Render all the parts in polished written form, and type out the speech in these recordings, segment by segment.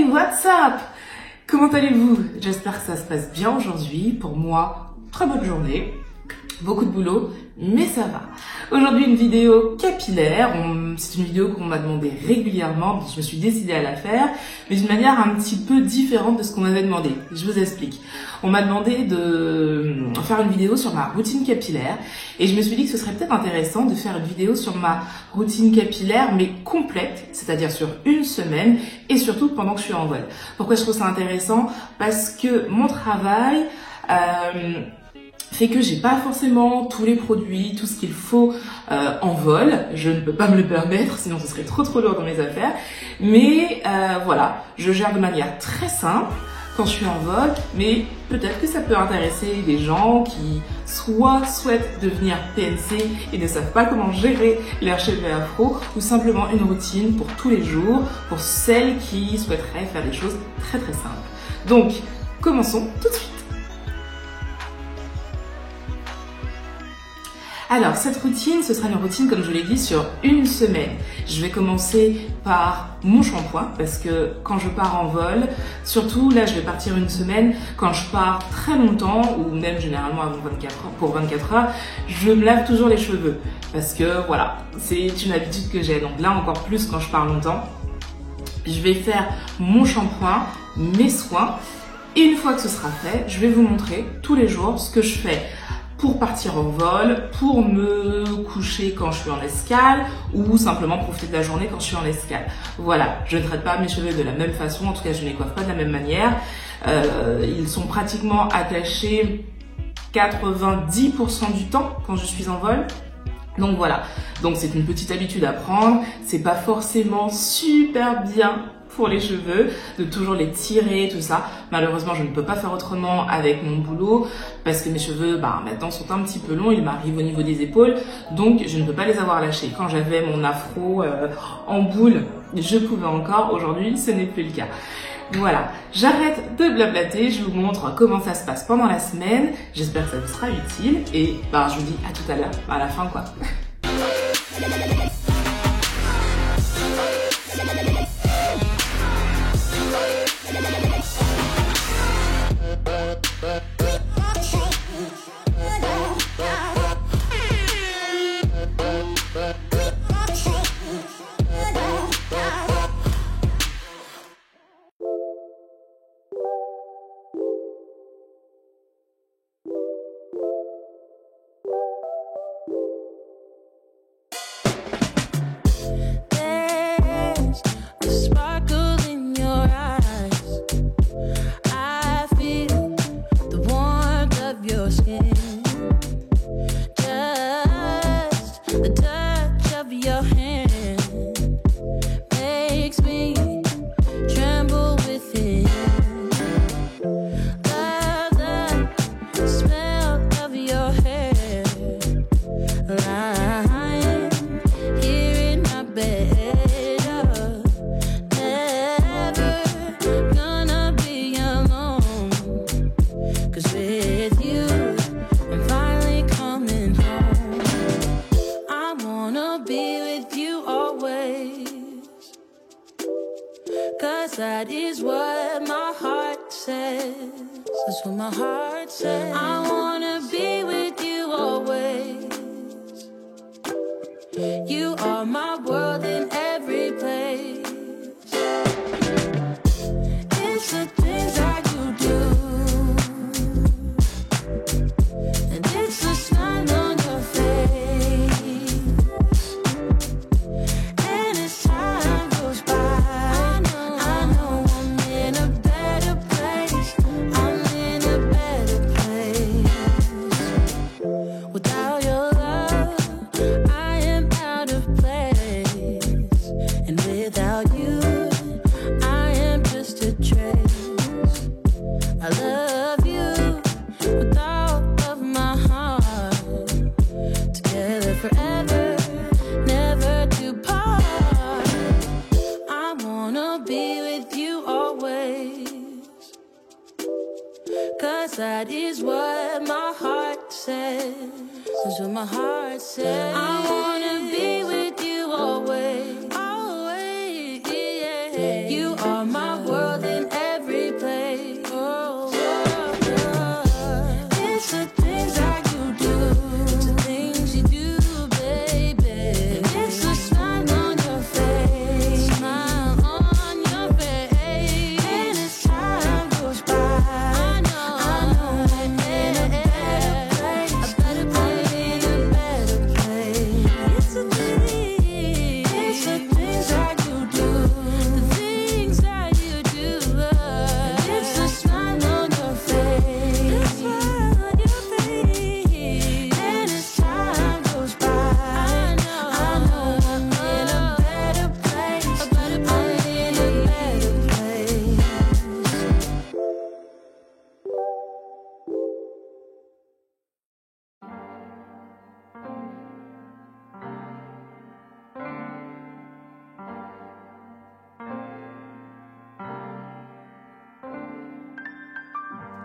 Hey, what's up? Comment allez-vous? J'espère que ça se passe bien aujourd'hui. Pour moi, très bonne journée. Beaucoup de boulot, mais ça va. Aujourd'hui, une vidéo capillaire. C'est une vidéo qu'on m'a demandé régulièrement, donc je me suis décidée à la faire, mais d'une manière un petit peu différente de ce qu'on m'avait demandé. Je vous explique. On m'a demandé de faire une vidéo sur ma routine capillaire, et je me suis dit que ce serait peut-être intéressant de faire une vidéo sur ma routine capillaire, mais complète, c'est-à-dire sur une semaine, et surtout pendant que je suis en vol. Pourquoi je trouve ça intéressant? Parce que mon travail fait que j'ai pas forcément tous les produits, tout ce qu'il faut en vol. Je ne peux pas me le permettre, sinon ce serait trop lourd dans mes affaires. Mais voilà, je gère de manière très simple quand je suis en vol, mais peut-être que ça peut intéresser des gens qui soit souhaitent devenir PNC et ne savent pas comment gérer leurs cheveux afro, ou simplement une routine pour tous les jours, pour celles qui souhaiteraient faire des choses très simples. Donc, commençons tout de suite. Alors, cette routine, ce sera une routine, comme je l'ai dit, sur une semaine. Je vais commencer par mon shampoing, parce que quand je pars en vol, surtout là, je vais partir une semaine, quand je pars très longtemps, ou même généralement avant 24 heures, je me lave toujours les cheveux. Parce que voilà, c'est une habitude que j'ai. Donc là, encore plus quand je pars longtemps, je vais faire mon shampoing, mes soins. Et une fois que ce sera fait, je vais vous montrer tous les jours ce que je fais pour partir en vol, pour me coucher quand je suis en escale, ou simplement profiter de la journée quand je suis en escale. Voilà, je ne traite pas mes cheveux de la même façon, en tout cas je ne les coiffe pas de la même manière. Ils sont pratiquement attachés 90% du temps quand je suis en vol. Donc voilà, donc c'est une petite habitude à prendre, c'est pas forcément super bien pour les cheveux, de toujours les tirer, tout ça. Malheureusement, je ne peux pas faire autrement avec mon boulot parce que mes cheveux, maintenant sont un petit peu longs, ils m'arrivent au niveau des épaules, donc je ne peux pas les avoir lâchés. Quand j'avais mon afro en boule, je pouvais encore. Aujourd'hui, ce n'est plus le cas. Voilà, j'arrête de blablater, je vous montre comment ça se passe pendant la semaine. J'espère que ça vous sera utile et je vous dis à tout à l'heure, à la fin quoi. That is what my heart says. That's what my heart says. I wanna be with you always. You are my world in every place. It's the things that you do, and it's the smile on your face. And as time goes by, that is what my heart says. That's what my heart says. I wanna be with you always. Always, yeah. You are my world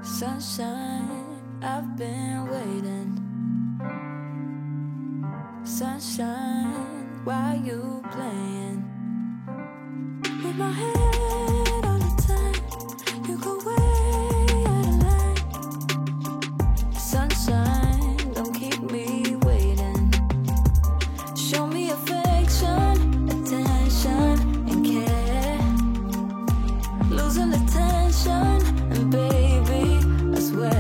Sunshine, I've been waiting. Sunshine, why you playing? With my head on the time, you go way out of line. Sunshine, don't keep me waiting. Show me affection, attention, and care. Losing the tension, and baby, I swear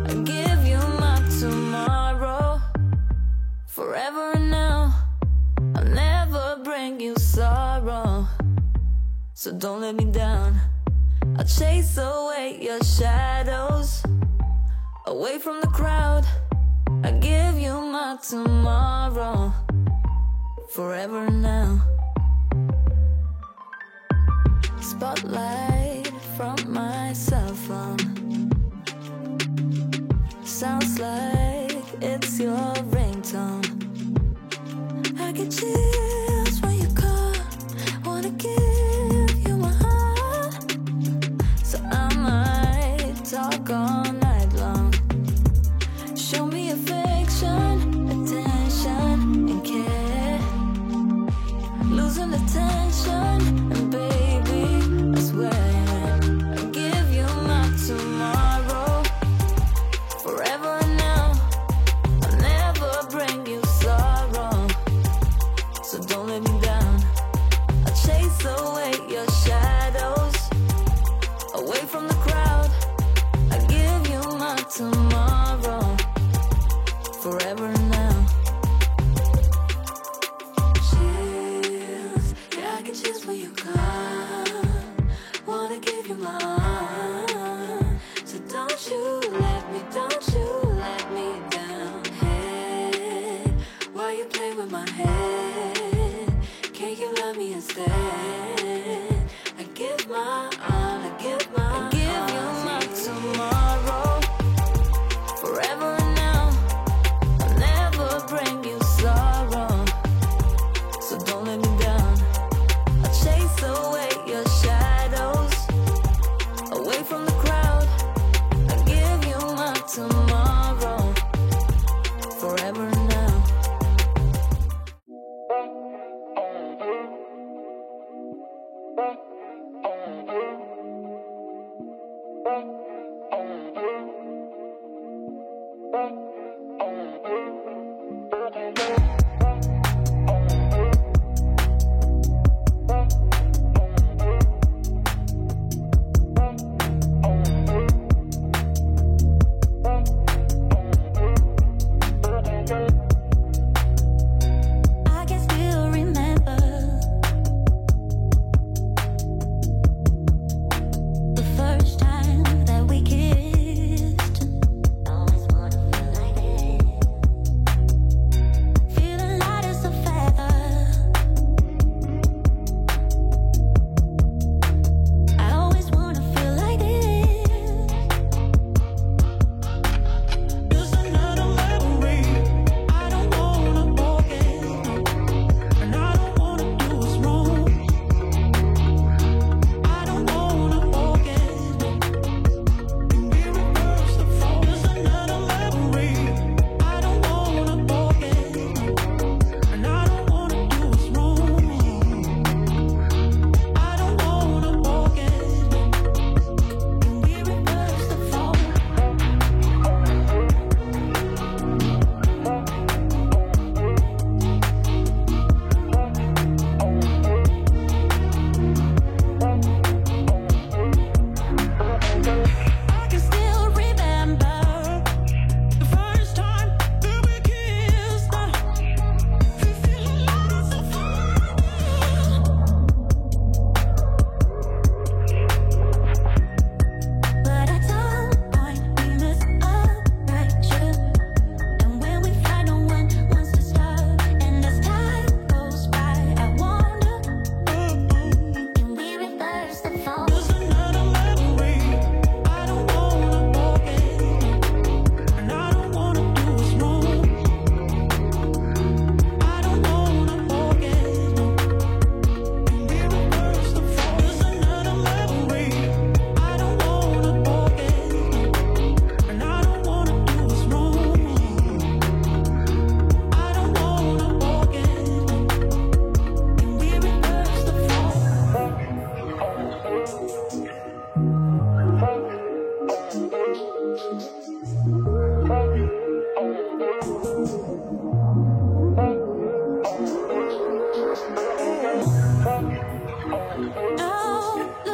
I give you my tomorrow. Forever and now, I'll never bring you sorrow. So don't let me down. I'll chase away your shadows, away from the crowd. I give you my tomorrow. Forever and now. Spotlight from my cell phone. Sounds like it's your ringtone. I get chills when you call. Wanna give you my heart. So I might talk all night long. Show me affection, attention, and care. Losing the tension, and baby, I swear I give you my tomorrow. Forever and now, I'll never bring you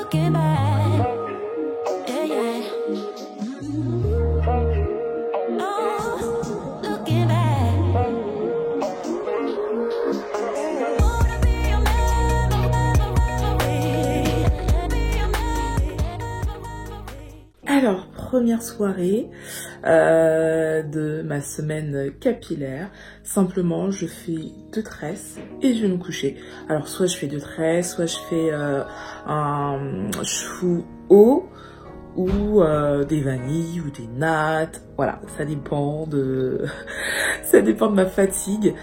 looking back. Yeah, yeah. Oh, looking back. Wanna be your memory. Alors, première soirée de ma semaine capillaire. Simplement, je fais 2 tresses et je vais me coucher. Alors, soit je fais 2 tresses, soit je fais un cheveu haut ou des vanilles ou des nattes. Voilà, ça dépend de ça dépend de ma fatigue.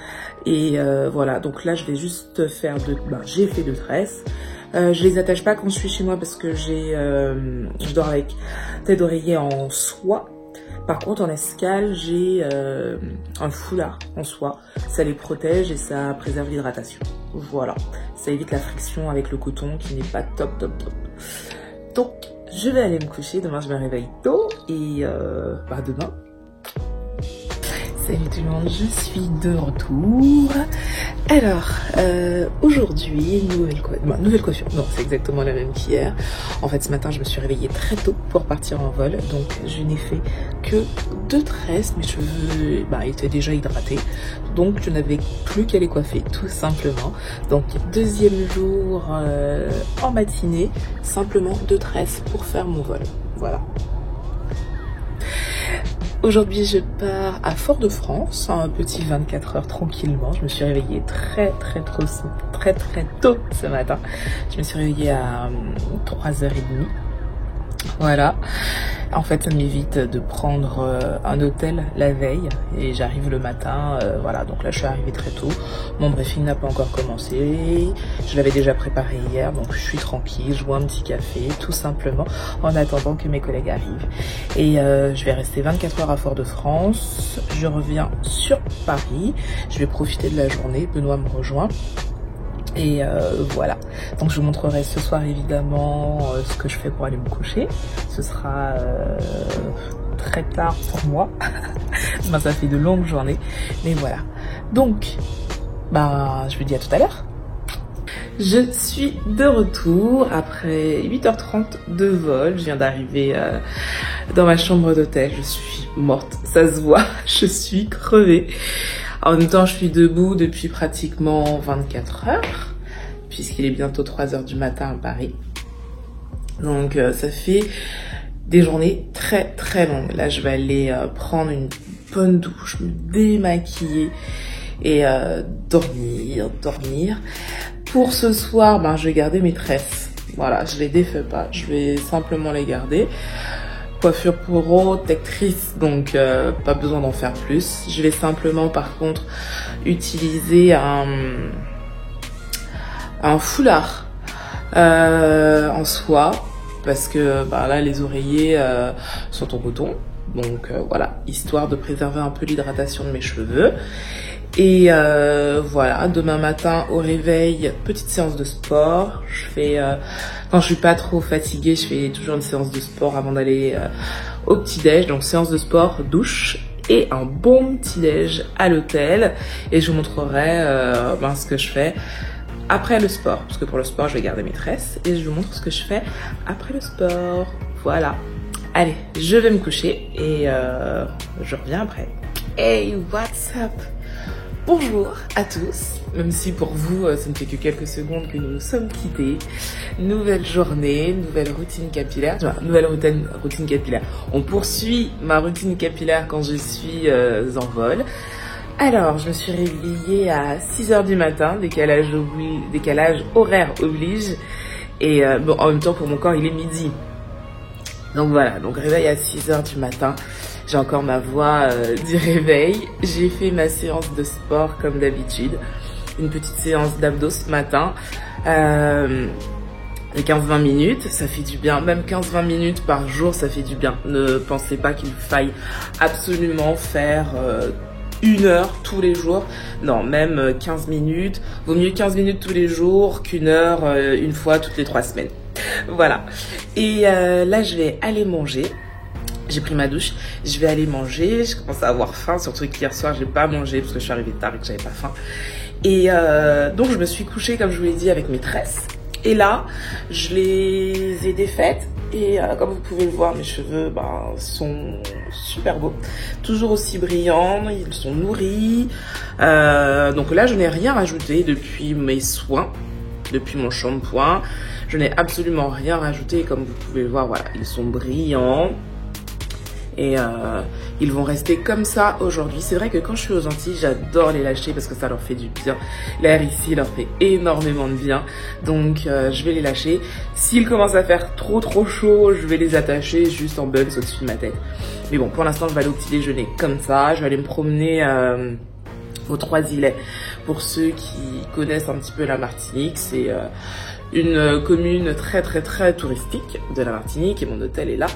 Et voilà, donc là, je vais juste faire j'ai fait 2 tresses. Je les attache pas quand je suis chez moi parce que je dors avec tête d'oreiller en soie. Par contre, en escale, j'ai un foulard en soie. Ça les protège et ça préserve l'hydratation. Voilà, ça évite la friction avec le coton qui n'est pas top. Donc, je vais aller me coucher. Demain, je me réveille tôt et demain. Salut tout le monde, je suis de retour. Alors, aujourd'hui, nouvelle coiffure. Non, c'est exactement la même qu'hier. En fait, ce matin, je me suis réveillée très tôt pour partir en vol. Donc, je n'ai fait que 2 tresses. Mes cheveux étaient déjà hydratés. Donc, je n'avais plus qu'à les coiffer, tout simplement. Donc, deuxième jour en matinée, simplement 2 tresses pour faire mon vol. Voilà. Aujourd'hui, je pars à Fort-de-France, un petit 24 heures tranquillement. Je me suis réveillée très tôt ce matin. Je me suis réveillée à 3h30. Voilà. En fait, ça m'évite de prendre un hôtel la veille et j'arrive le matin. Voilà, donc là, je suis arrivée très tôt. Mon briefing n'a pas encore commencé. Je l'avais déjà préparé hier, donc je suis tranquille. Je bois un petit café, tout simplement, en attendant que mes collègues arrivent. Et je vais rester 24 heures à Fort-de-France. Je reviens sur Paris. Je vais profiter de la journée. Benoît me rejoint. Et voilà, donc je vous montrerai ce soir évidemment ce que je fais pour aller me coucher. Ce sera très tard pour moi. Ça fait de longues journées, mais voilà. Donc, je vous dis à tout à l'heure. Je suis de retour après 8h30 de vol. Je viens d'arriver dans ma chambre d'hôtel. Je suis morte, ça se voit, je suis crevée. En même temps, je suis debout depuis pratiquement 24 heures, puisqu'il est bientôt 3h du matin à Paris. Donc, ça fait des journées très longues. Là, je vais aller prendre une bonne douche, me démaquiller et dormir. Pour ce soir, je vais garder mes tresses. Voilà, je les défais pas, je vais simplement les garder. Coiffure protectrice, donc pas besoin d'en faire plus. Je vais simplement par contre utiliser un foulard en soie parce que là les oreillers sont en coton, donc voilà, histoire de préserver un peu l'hydratation de mes cheveux. Et voilà, demain matin au réveil, petite séance de sport. Je fais, quand je suis pas trop fatiguée, je fais toujours une séance de sport avant d'aller au petit-déj. Donc séance de sport, douche et un bon petit-déj à l'hôtel. Et je vous montrerai ce que je fais après le sport. Parce que pour le sport, je vais garder mes tresses. Et je vous montre ce que je fais après le sport. Voilà. Allez, je vais me coucher et je reviens après. Hey, what's up? Bonjour à tous, même si pour vous ça ne fait que quelques secondes que nous nous sommes quittés. Nouvelle journée, nouvelle routine capillaire, routine capillaire. On poursuit ma routine capillaire quand je suis en vol. Alors, je me suis réveillée à 6h du matin, décalage horaire oblige. Et en même temps pour mon corps il est midi. Donc voilà, donc réveil à 6h du matin. J'ai encore ma voix du réveil. J'ai fait ma séance de sport comme d'habitude. Une petite séance d'abdos ce matin. De 15-20 minutes, ça fait du bien. Même 15-20 minutes par jour, ça fait du bien. Ne pensez pas qu'il faille absolument faire 1 heure tous les jours. Non, même 15 minutes. Vaut mieux 15 minutes tous les jours qu'1 heure une fois toutes les 3 semaines. Voilà. Et là, je vais aller manger. J'ai pris ma douche, je vais aller manger, je commence à avoir faim, surtout qu'hier soir j'ai pas mangé parce que je suis arrivée tard et que j'avais pas faim. Et donc je me suis couchée comme je vous l'ai dit avec mes tresses. Et là, je les ai défaites et comme vous pouvez le voir, mes cheveux sont super beaux. Toujours aussi brillants, ils sont nourris. Donc là, je n'ai rien rajouté depuis mes soins, depuis mon shampoing. Je n'ai absolument rien rajouté. Comme vous pouvez le voir, voilà, ils sont brillants. Et ils vont rester comme ça aujourd'hui. C'est vrai que quand je suis aux Antilles, j'adore les lâcher parce que ça leur fait du bien. L'air ici leur fait énormément de bien. Donc je vais les lâcher. S'il commence à faire trop chaud, je vais les attacher juste en buns au-dessus de ma tête. Mais bon, pour l'instant, je vais aller au petit déjeuner comme ça. Je vais aller me promener aux Trois-Îlets. Pour ceux qui connaissent un petit peu la Martinique, c'est une commune très touristique de la Martinique et mon hôtel est là.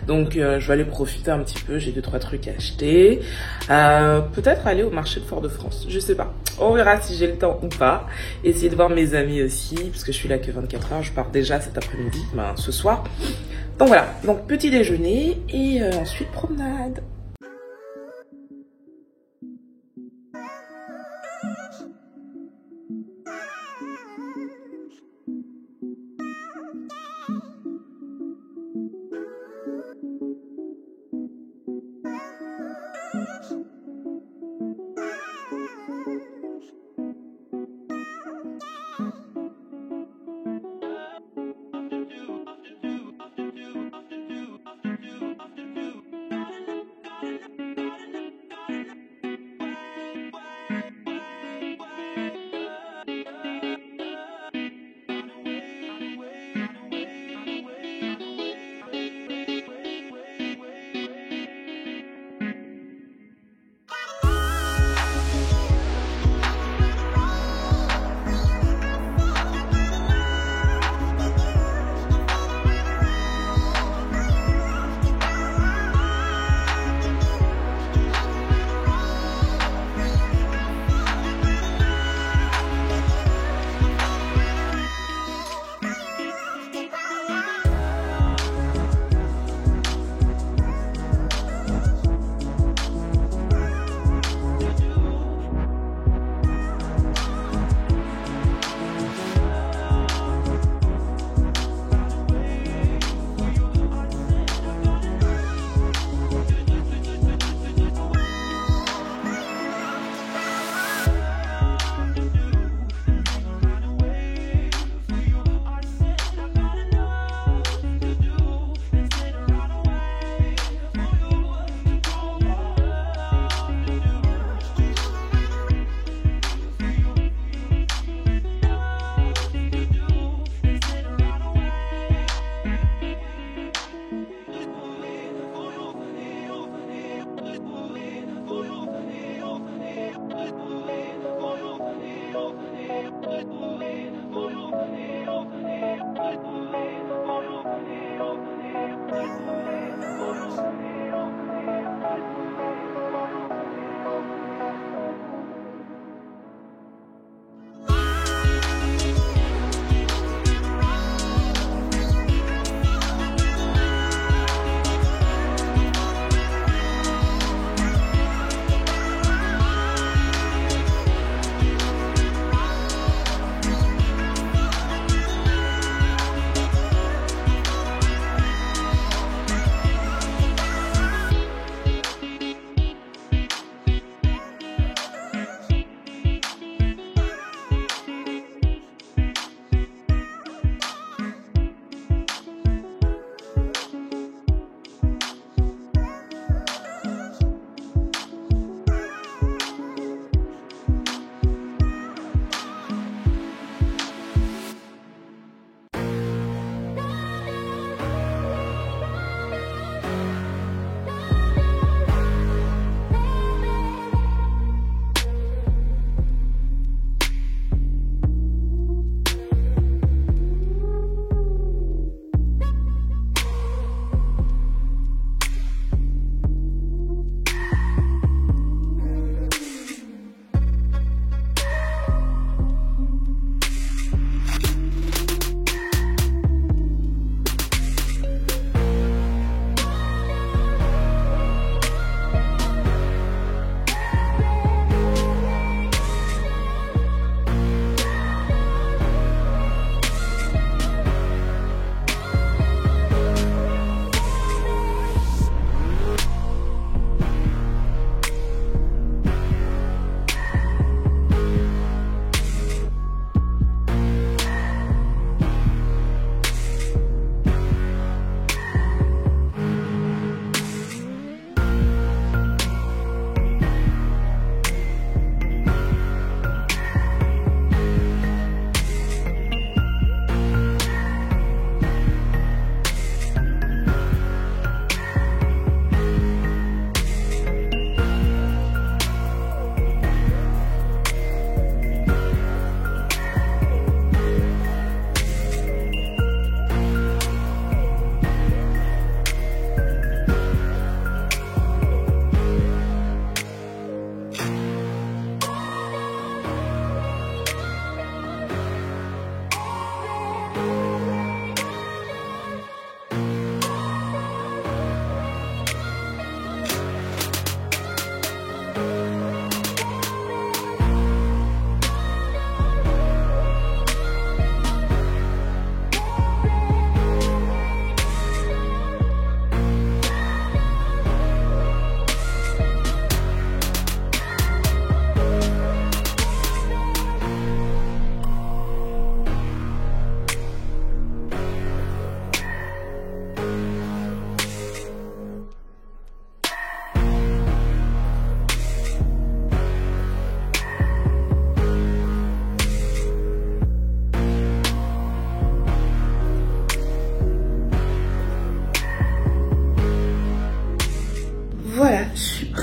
Donc je vais aller profiter un petit peu, j'ai 2-3 trucs à acheter. Peut-être aller au marché de Fort-de-France, je sais pas. On verra si j'ai le temps ou pas. Essayer de voir mes amis aussi, parce que je suis là que 24 heures, je pars déjà cet après-midi, ce soir. Donc voilà, donc petit déjeuner et ensuite promenade.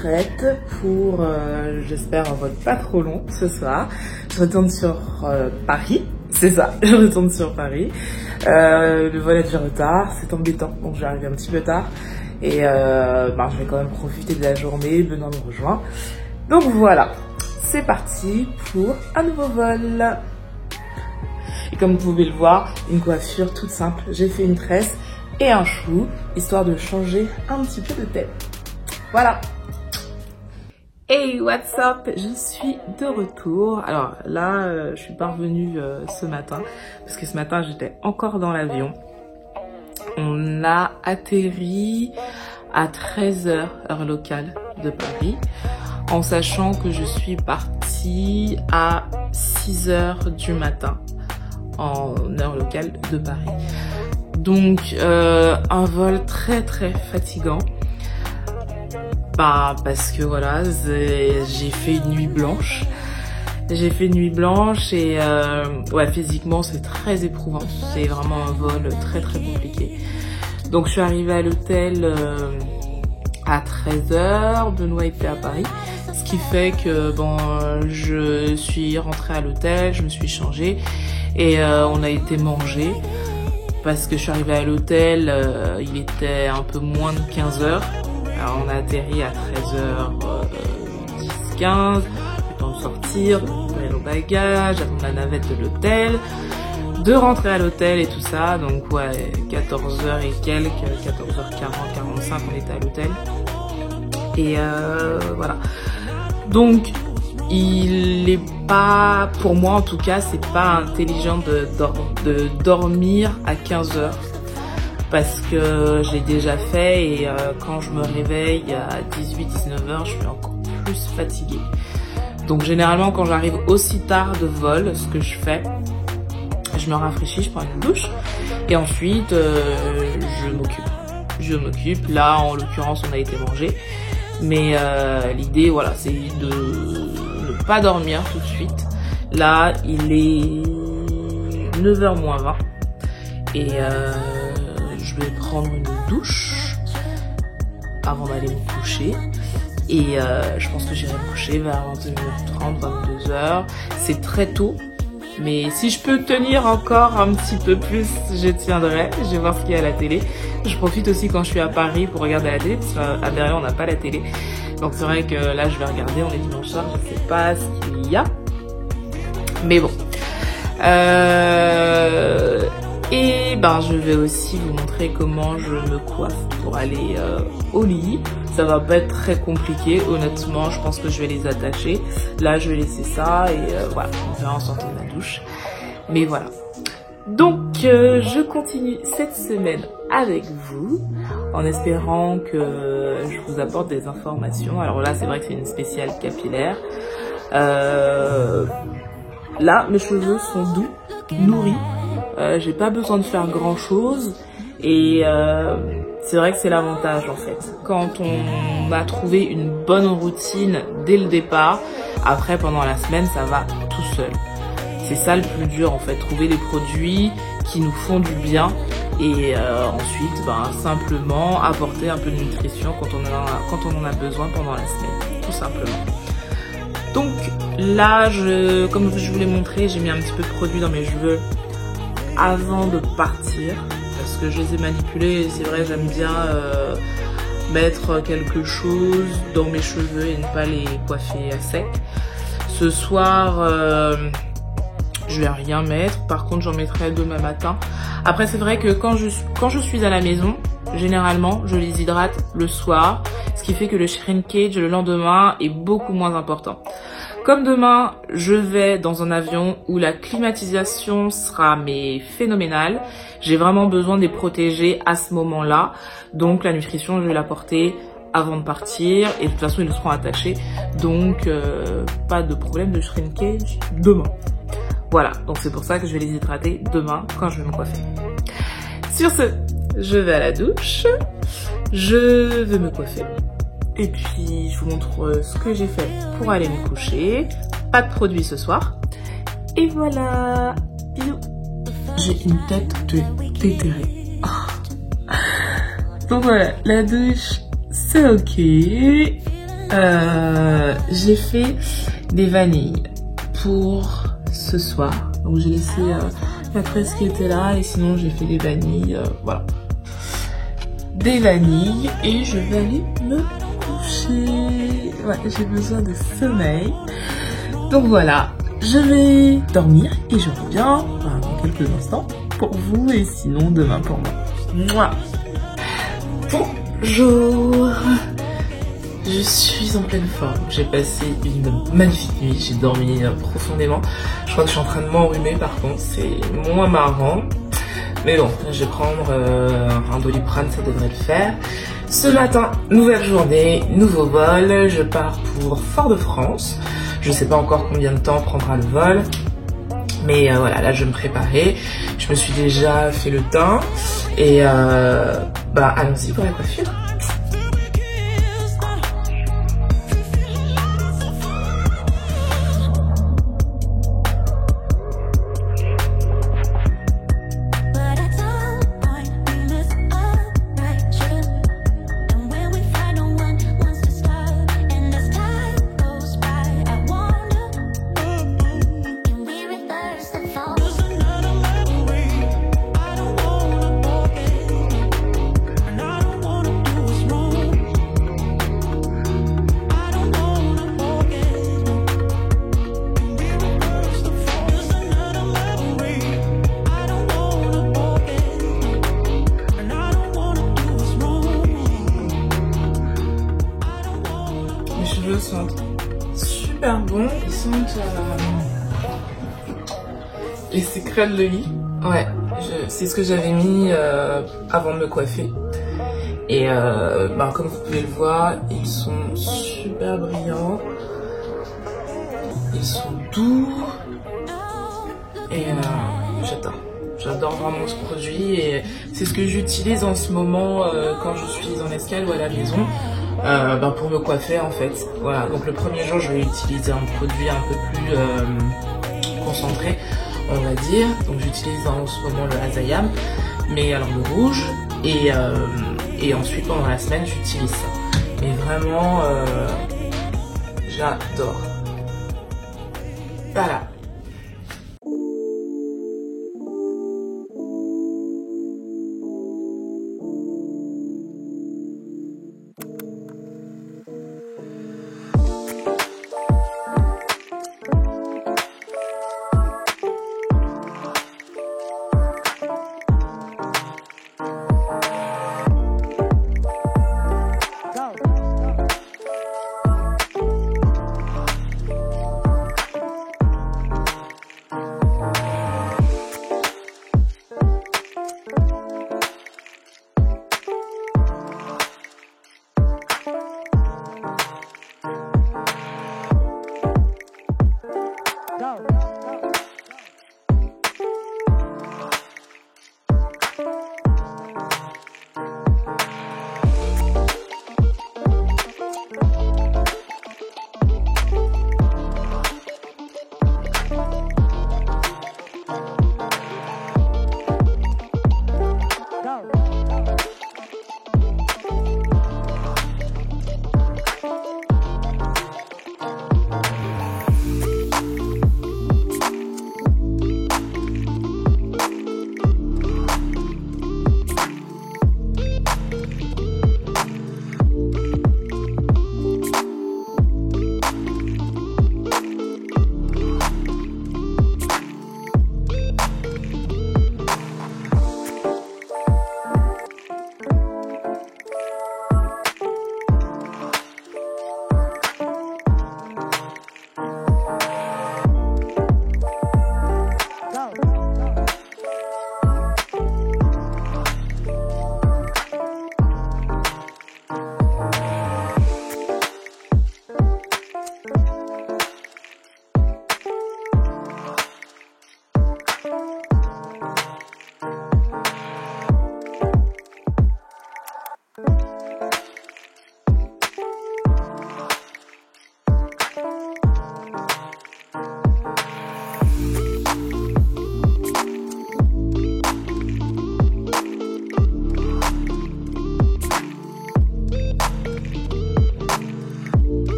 prête pour, j'espère, un vol pas trop long ce soir. Je retourne sur Paris, c'est ça, je retourne sur Paris. Le vol a du retard, c'est embêtant, donc je vais arriver un petit peu tard. Et je vais quand même profiter de la journée, Benoît me rejoint. Donc voilà, c'est parti pour un nouveau vol. Et comme vous pouvez le voir, une coiffure toute simple. J'ai fait une tresse et un chou, histoire de changer un petit peu de tête. Voilà. Hey, what's up? Je suis de retour. Alors là, je suis pas revenue ce matin, parce que ce matin, j'étais encore dans l'avion. On a atterri à 13h, heure locale de Paris, en sachant que je suis partie à 6h du matin, en heure locale de Paris. Donc un vol très fatigant, parce que voilà, j'ai fait une nuit blanche. J'ai fait une nuit blanche et ouais, physiquement c'est très éprouvant, c'est vraiment un vol très compliqué. Donc je suis arrivée à l'hôtel à 13h, Benoît était à Paris, ce qui fait que je suis rentrée à l'hôtel, je me suis changée et on a été manger parce que je suis arrivée à l'hôtel, il était un peu moins de 15h. Alors on a atterri à 13h10, 15, le temps de sortir, de récupérer nos bagages, attendre la navette de l'hôtel, de rentrer à l'hôtel et tout ça. Donc ouais, 14h et quelques, 14h40, 45 on était à l'hôtel. Et voilà. Donc il est pas, pour moi en tout cas, c'est pas intelligent de dormir à 15h. Parce que j'ai déjà fait et quand je me réveille à 18-19h, je suis encore plus fatiguée. Donc généralement quand j'arrive aussi tard de vol, ce que je fais, je me rafraîchis, je prends une douche et ensuite je m'occupe. Là en l'occurrence on a été manger, mais l'idée voilà, c'est de ne pas dormir tout de suite. Là il est 9h moins 20 et je vais prendre une douche avant d'aller me coucher et je pense que j'irai me coucher vers 21h30, 22h. C'est très tôt, mais si je peux tenir encore un petit peu plus, je tiendrai. Je vais voir ce qu'il y a à la télé. Je profite aussi quand je suis à Paris pour regarder la télé, parce qu'à derrière on n'a pas la télé. Donc c'est vrai que là je vais regarder, on est dimanche soir, je ne sais pas ce qu'il y a. Mais bon. Et je vais aussi vous montrer comment je me coiffe pour aller au lit. Ça va pas être très compliqué, honnêtement, je pense que je vais les attacher. Là, je vais laisser ça et voilà, on verra en sortant de la douche. Mais voilà. Donc, je continue cette semaine avec vous, en espérant que je vous apporte des informations. Alors là, c'est vrai que c'est une spéciale capillaire. Là, mes cheveux sont doux, nourris. J'ai pas besoin de faire grand chose et c'est vrai que c'est l'avantage en fait. Quand on a trouvé une bonne routine dès le départ, après pendant la semaine ça va tout seul. C'est ça le plus dur en fait, trouver les produits qui nous font du bien et ensuite simplement apporter un peu de nutrition quand on en a besoin pendant la semaine, tout simplement. Donc là, comme je vous l'ai montré, j'ai mis un petit peu de produit dans mes cheveux avant de partir parce que je les ai manipulés et c'est vrai, j'aime bien mettre quelque chose dans mes cheveux et ne pas les coiffer à sec. Ce soir je vais rien mettre, par contre j'en mettrai demain matin. Après c'est vrai que quand je suis à la maison, généralement je les hydrate le soir, ce qui fait que le shrinkage le lendemain est beaucoup moins important. Comme demain, je vais dans un avion où la climatisation sera phénoménale. J'ai vraiment besoin de les protéger à ce moment-là. Donc la nutrition, je vais l'apporter avant de partir. Et de toute façon, ils seront attachés. Donc pas de problème de shrinkage demain. Voilà, donc c'est pour ça que je vais les hydrater demain quand je vais me coiffer. Sur ce, je vais à la douche. Je vais me coiffer. Et puis, je vous montre ce que j'ai fait pour aller me coucher. Pas de produit ce soir. Et voilà. Bisous. J'ai une tête de déterrée. Oh. Donc voilà, la douche, c'est ok. J'ai fait des vanilles pour ce soir. Donc j'ai laissé la fraise qui était là et sinon j'ai fait des vanilles. Voilà. Des vanilles et je vais aller me coucher. Ouais, j'ai besoin de sommeil. Donc voilà, je vais dormir et je reviens dans quelques instants pour vous et sinon demain pour moi. Mouah. Bonjour. Je suis en pleine forme, j'ai passé une magnifique nuit, j'ai dormi profondément. Je crois que je suis en train de m'enrhumer par contre, c'est moins marrant. Mais bon, je vais prendre un Doliprane, ça devrait le faire. Ce matin, nouvelle journée, nouveau vol, je pars pour Fort-de-France. Je sais pas encore combien de temps prendra le vol. Mais voilà, là je vais me préparer. Je me suis déjà fait le teint. Et allons-y pour la coiffure. Sentent super bon, ils sentent les secrets de lit. Ouais, c'est ce que j'avais mis avant de me coiffer. Et comme vous pouvez le voir, ils sont super brillants. Ils sont doux. Et j'adore vraiment ce produit. Et c'est ce que j'utilise en ce moment quand je suis en escale ou à la maison. Pour me coiffer en fait. Voilà, donc le premier jour je vais utiliser un produit un peu plus concentré, on va dire. Donc j'utilise en ce moment le Azayam, mais alors le rouge, et ensuite pendant la semaine j'utilise ça. Mais vraiment j'adore. Voilà.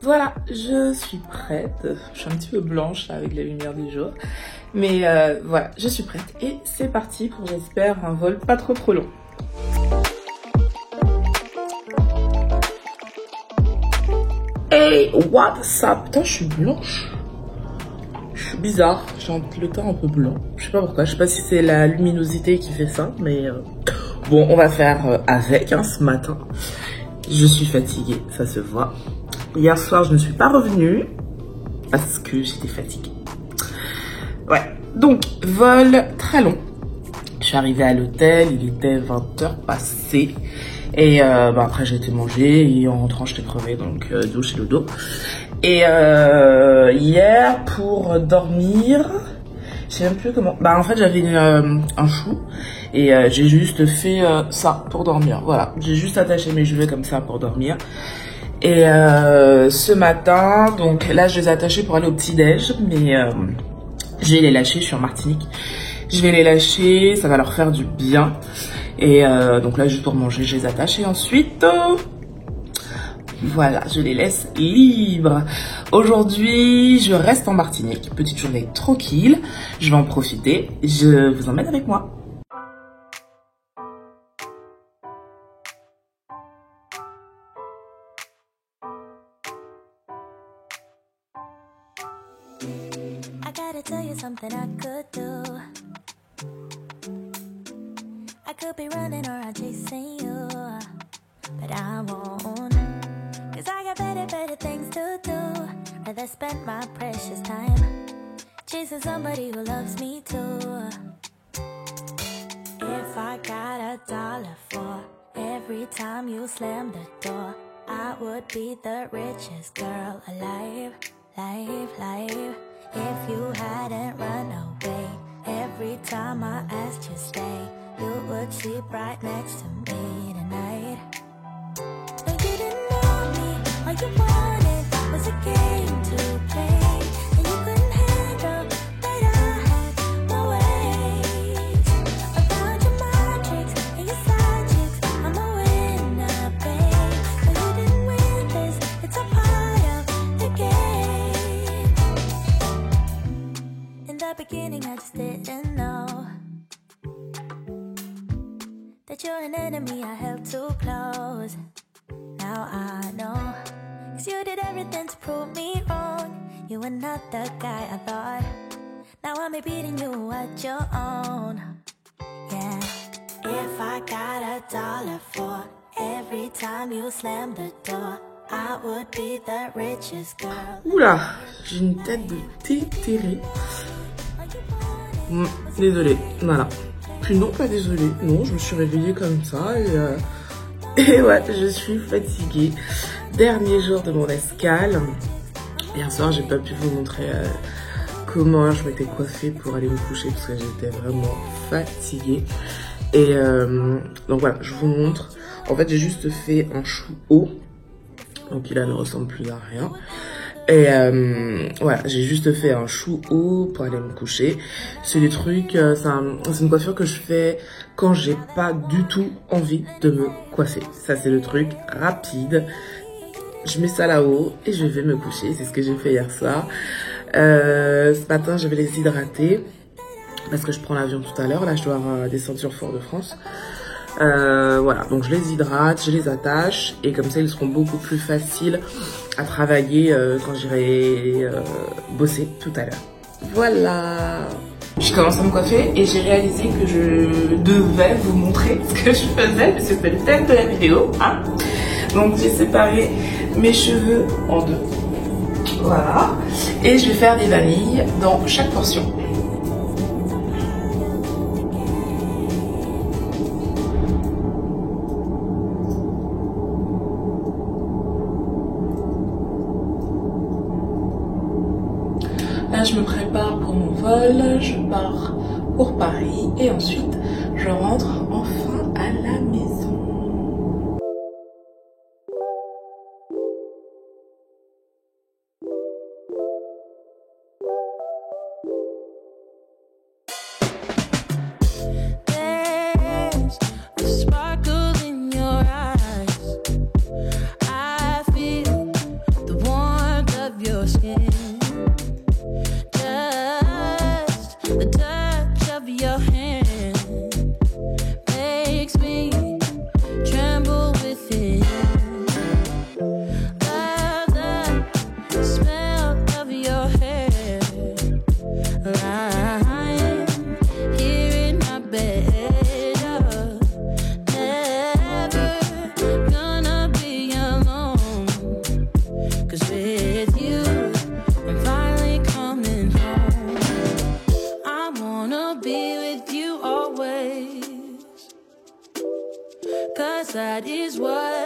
Voilà, je suis prête. Je suis un petit peu blanche là, avec la lumière du jour. Mais voilà, je suis prête. Et c'est parti pour, j'espère, un vol pas trop long. Hey, what's up? Putain, je suis blanche. Je suis bizarre. J'ai le teint un peu blanc. Je sais pas pourquoi. Je sais pas si c'est la luminosité qui fait ça. Mais bon, on va faire avec hein, ce matin. Je suis fatiguée, ça se voit. Hier soir, je ne suis pas revenue parce que j'étais fatiguée. Ouais, donc, vol très long. Je suis arrivée à l'hôtel, il était 20h passées. Et après, j'ai été manger et en rentrant, j'étais crevée, donc douche et dodo. Et hier, pour dormir, je sais même plus comment. Bah, en fait, j'avais un chou et j'ai juste fait ça pour dormir. Voilà, j'ai juste attaché mes cheveux comme ça pour dormir. Et ce matin, donc là je les ai attachés pour aller au petit-déj, mais je vais les lâcher, je suis en Martinique. Je vais les lâcher, ça va leur faire du bien. Et donc là juste pour manger, je les attache et ensuite, voilà, je les laisse libres. Aujourd'hui, je reste en Martinique, petite journée tranquille, je vais en profiter, je vous emmène avec moi. Tell you something I could do. I could be running around chasing you, but I won't, 'cause I got better things to do. Rather spend my precious time chasing somebody who loves me too. If I got $1 for every time you slam the door, I would be the richest girl alive, life. If you hadn't run away, every time I asked you stay, you would sleep right next to me tonight. No, you didn't know me, all you wanted was a game to play, and you couldn't handle that I had my ways. Around your mind tricks and your side chicks, I'm a winner, babe. No, you didn't win this, it's a part of the game. In the beginning I just didn't know that you're an enemy I held too close. Now I know, 'cause you did everything to prove me wrong. You were not the guy I thought. Now I'm beating you at your own. Yeah. If I got $1 for every time you slam the door, I would be the richest girl. Oula, j'ai une tête de tétérée. Désolée, voilà. Puis non, pas désolée. Non, je me suis réveillée comme ça et ouais, je suis fatiguée. Dernier jour de mon escale. Hier soir, j'ai pas pu vous montrer comment je m'étais coiffée pour aller me coucher parce que j'étais vraiment fatiguée. Et donc voilà, je vous montre. En fait, j'ai juste fait un chou haut. Donc il ne ressemble plus à rien. Et voilà, j'ai juste fait un chou haut pour aller me coucher. C'est des trucs, c'est une coiffure que je fais quand j'ai pas du tout envie de me coiffer. Ça c'est le truc rapide. Je mets ça là-haut et je vais me coucher. C'est ce que j'ai fait hier soir. Ce matin, je vais les hydrater parce que je prends l'avion tout à l'heure. Là, je dois descendre sur Fort-de-France. Voilà, donc je les hydrate, je les attache et comme ça ils seront beaucoup plus faciles à travailler quand j'irai bosser tout à l'heure. Voilà. Je commence à me coiffer et j'ai réalisé que je devais vous montrer ce que je faisais parce que c'est le thème de la vidéo, hein. Donc j'ai séparé mes cheveux en deux. Voilà. Et je vais faire des vanilles dans chaque portion. Là, je me prépare pour mon vol, je pars pour Paris et ensuite je rentre enfin à la maison. Sparkle in your eyes. I feel the warmth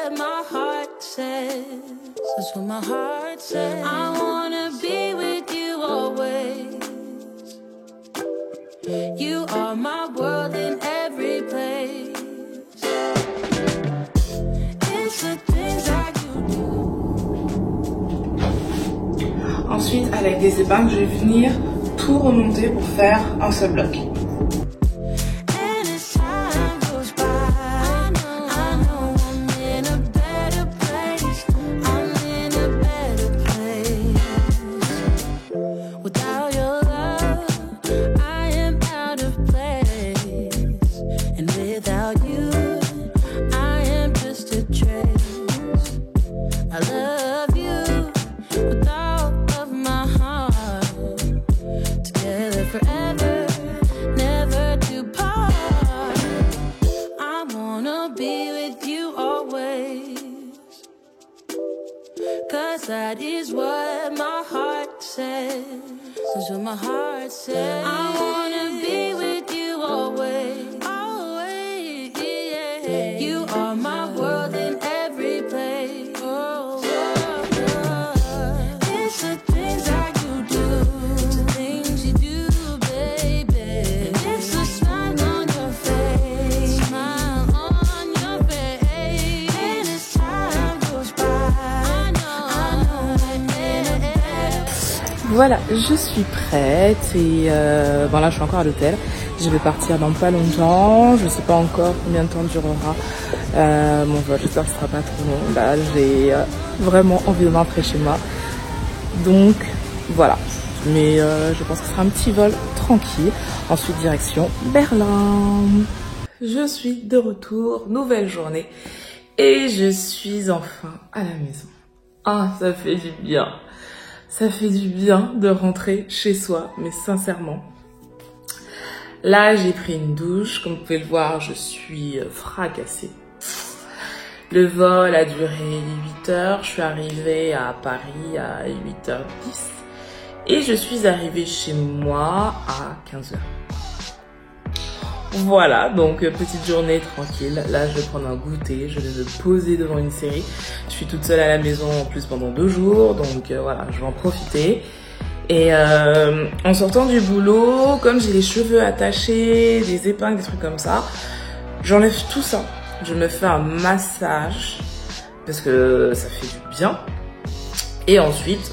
what my heart says. That's what my heart says. I wanna be with you always. You are my world in every place. It's the things that you do. Ensuite, avec des épingles, je vais venir tout remonter pour faire un seul bloc. That is what my heart says. That's what my heart says. I wanna be with you always. Always, yeah. You are my world in every place. Oh, it's the things that you do. It's the things you do, baby. It's the smile on your face. Smile on your face. And as time goes by, Voilà, je suis prête et bon là je suis encore à l'hôtel. Je vais partir dans pas longtemps. Je sais pas encore combien de temps durera mon vol. J'espère que ce sera pas trop long. Là j'ai vraiment envie de rentrer chez moi. Donc voilà. Mais je pense que ce sera un petit vol tranquille. Ensuite direction Berlin. Je suis de retour, nouvelle journée. Et je suis enfin à la maison. Ah, ça fait du bien. Ça fait du bien de rentrer chez soi, mais sincèrement. Là, j'ai pris une douche. Comme vous pouvez le voir, je suis fracassée. Le vol a duré 8 heures. Je suis arrivée à Paris à 8h10. Et je suis arrivée chez moi à 15h. Voilà, donc petite journée tranquille. Là, je vais prendre un goûter, je vais me poser devant une série. Je suis toute seule à la maison en plus pendant 2 jours, donc voilà, je vais en profiter. Et en sortant du boulot, comme j'ai les cheveux attachés, des épingles, des trucs comme ça, j'enlève tout ça. Je me fais un massage parce que ça fait du bien. Et ensuite,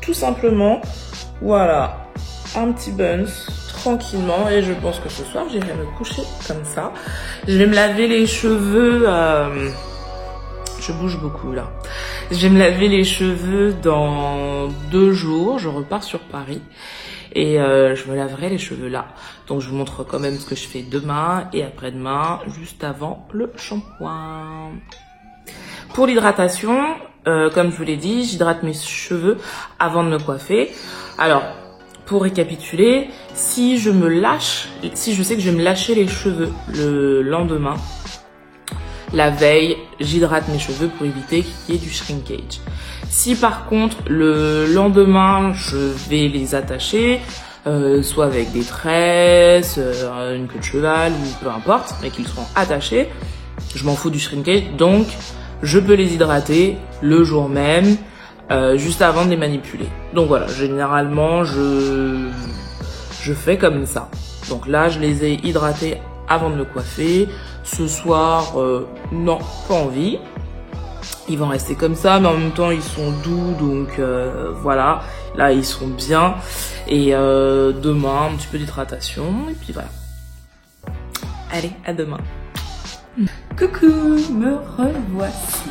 tout simplement, voilà, un petit buns. Tranquillement, et je pense que ce soir j'irai me coucher comme ça. Je vais me laver les cheveux, je bouge beaucoup là. Je vais me laver les cheveux dans 2 jours, je repars sur Paris et je me laverai les cheveux là. Donc je vous montre quand même ce que je fais demain et après-demain, juste avant le shampoing. Pour l'hydratation, comme je vous l'ai dit, j'hydrate mes cheveux avant de me coiffer. Alors, pour récapituler, si je me lâche, si je sais que je vais me lâcher les cheveux le lendemain, la veille, j'hydrate mes cheveux pour éviter qu'il y ait du shrinkage. Si par contre, le lendemain, je vais les attacher, soit avec des tresses, une queue de cheval ou peu importe, mais qu'ils seront attachés, je m'en fous du shrinkage, donc je peux les hydrater le jour même, juste avant de les manipuler. Donc voilà, généralement je fais comme ça. Donc là je les ai hydratés avant de me coiffer. Ce soir, non, pas envie. Ils vont rester comme ça, mais en même temps ils sont doux, donc voilà. Là ils sont bien. Et demain un petit peu d'hydratation et puis voilà. Allez, à demain. Coucou, me revoici.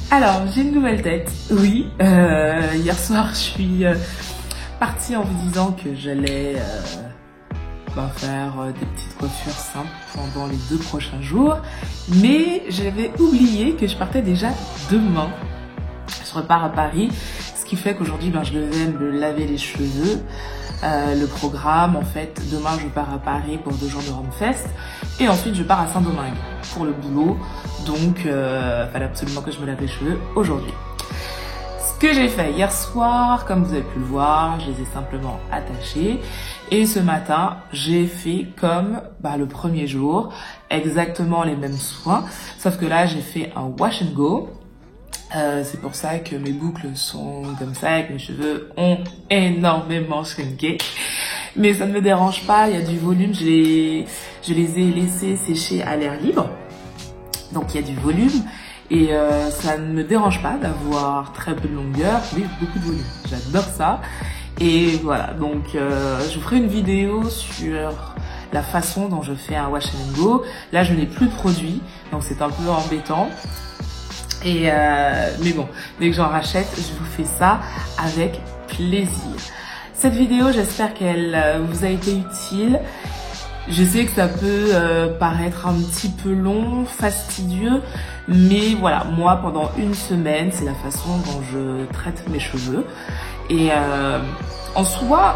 Alors, j'ai une nouvelle tête, oui. Hier soir, je suis partie en vous disant que j'allais faire des petites coiffures simples pendant les 2 prochains jours. Mais j'avais oublié que je partais déjà demain. Je repars à Paris, ce qui fait qu'aujourd'hui, je devais me laver les cheveux. Le programme, en fait, demain, je pars à Paris pour 2 jours de Rumfest. Et ensuite, je pars à Saint-Domingue pour le boulot. Donc, fallait absolument que je me lave les cheveux aujourd'hui. que j'ai fait hier soir, comme vous avez pu le voir, je les ai simplement attachés. Et ce matin, j'ai fait comme le premier jour, exactement les mêmes soins. Sauf que là, j'ai fait un wash and go. C'est pour ça que mes boucles sont comme ça et que mes cheveux ont énormément shrinké. Mais ça ne me dérange pas, il y a du volume, je les ai laissés sécher à l'air libre. Donc il y a du volume et ça ne me dérange pas d'avoir très peu de longueur, mais beaucoup de volume. J'adore ça. Et voilà, donc je vous ferai une vidéo sur la façon dont je fais un wash and go. Là, je n'ai plus de produit, donc c'est un peu embêtant. Et mais bon, dès que j'en rachète, je vous fais ça avec plaisir. Cette vidéo, j'espère qu'elle vous a été utile. Je sais que ça peut paraître un petit peu long, fastidieux, mais voilà, moi pendant une semaine, c'est la façon dont je traite mes cheveux. Et en soi,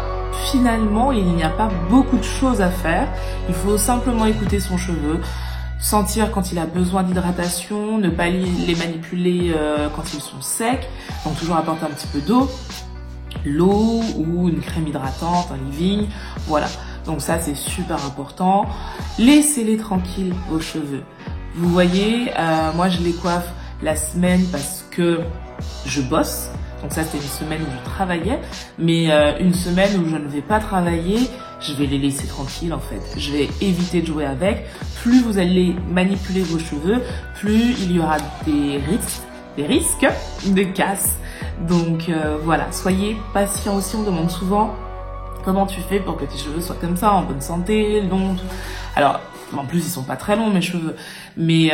finalement, il n'y a pas beaucoup de choses à faire. Il faut simplement écouter son cheveu, sentir quand il a besoin d'hydratation, ne pas les manipuler quand ils sont secs, donc toujours apporter un petit peu d'eau, l'eau ou une crème hydratante, un leave-in, voilà. Donc ça c'est super important. Laissez-les tranquilles vos cheveux. Vous voyez, moi je les coiffe la semaine parce que je bosse. Donc ça c'était une semaine où je travaillais, mais une semaine où je ne vais pas travailler, je vais les laisser tranquilles en fait. Je vais éviter de jouer avec. Plus vous allez manipuler vos cheveux, plus il y aura des risques de casse. Donc voilà, soyez patient aussi. On me demande souvent comment tu fais pour que tes cheveux soient comme ça, en bonne santé, longs. Alors en plus ils sont pas très longs mes cheveux, mais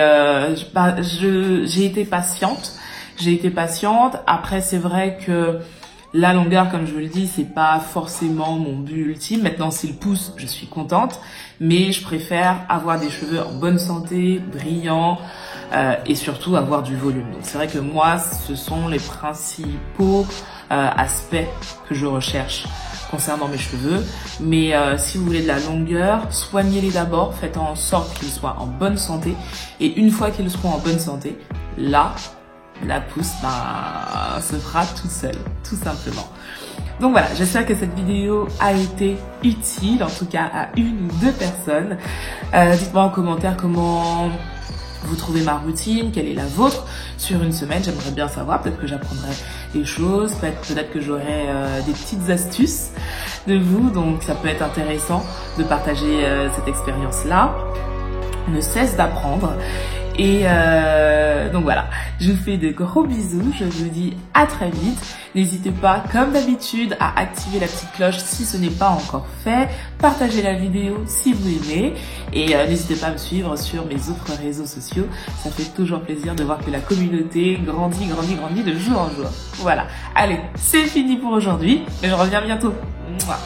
j'ai été patiente. Après, c'est vrai que la longueur, comme je vous le dis, c'est pas forcément mon but ultime. Maintenant, s'il pousse, je suis contente. Mais je préfère avoir des cheveux en bonne santé, brillants, et surtout avoir du volume. Donc, c'est vrai que moi, ce sont les principaux aspects que je recherche concernant mes cheveux. Mais si vous voulez de la longueur, soignez-les d'abord. Faites en sorte qu'ils soient en bonne santé. Et une fois qu'ils seront en bonne santé, là, la pousse se fera toute seule, tout simplement. Donc voilà, j'espère que cette vidéo a été utile, en tout cas à une ou deux personnes. Dites-moi en commentaire comment vous trouvez ma routine, quelle est la vôtre sur une semaine. J'aimerais bien savoir, peut-être que j'apprendrai des choses, peut-être que j'aurai des petites astuces de vous. Donc ça peut être intéressant de partager cette expérience-là. On ne cesse d'apprendre. Et donc voilà, je vous fais de gros bisous, je vous dis à très vite. N'hésitez pas, comme d'habitude, à activer la petite cloche si ce n'est pas encore fait. Partagez la vidéo si vous aimez. Et n'hésitez pas à me suivre sur mes autres réseaux sociaux. Ça fait toujours plaisir de voir que la communauté grandit de jour en jour. Voilà, allez, c'est fini pour aujourd'hui. Mais je reviens bientôt. Mouah.